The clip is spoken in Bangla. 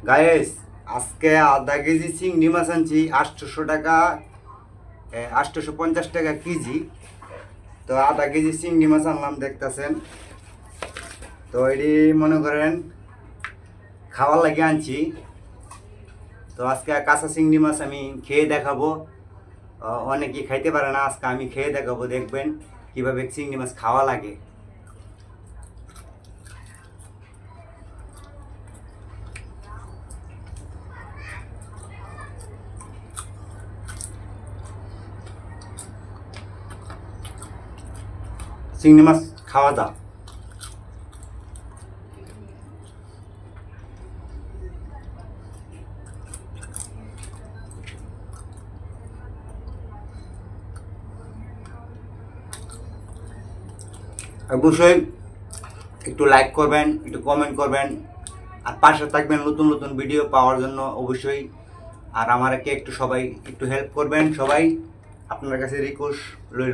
গায়েস, আজকে আধা কেজি চিংড়ি মাছ আনছি 800 টাকা, 850 টাকা কেজি। তো আধা কেজি চিংড়ি মাছ আনলাম, দেখতেছেন। তো এটি মনে করেন খাওয়ার লাগে আনছি। তো আজকে কাঁচা চিংড়ি মাছ আমি খেয়ে দেখাবো। অনেকেই খাইতে পারে না, আজকে আমি খেয়ে দেখাবো, দেখবেন কিভাবে চিংড়ি মাছ খাওয়া লাগে। চিংড়ি মাছ খাওয়া দাও। অবশ্যই একটু লাইক করবেন, একটু কমেন্ট করবেন, আর পাশে থাকবেন নতুন নতুন ভিডিও পাওয়ার জন্য অবশ্যই। আর আমাকে একটু সবাই একটু হেল্প করবেন, সবাই আপনার কাছে রিকোয়েস্ট রইল।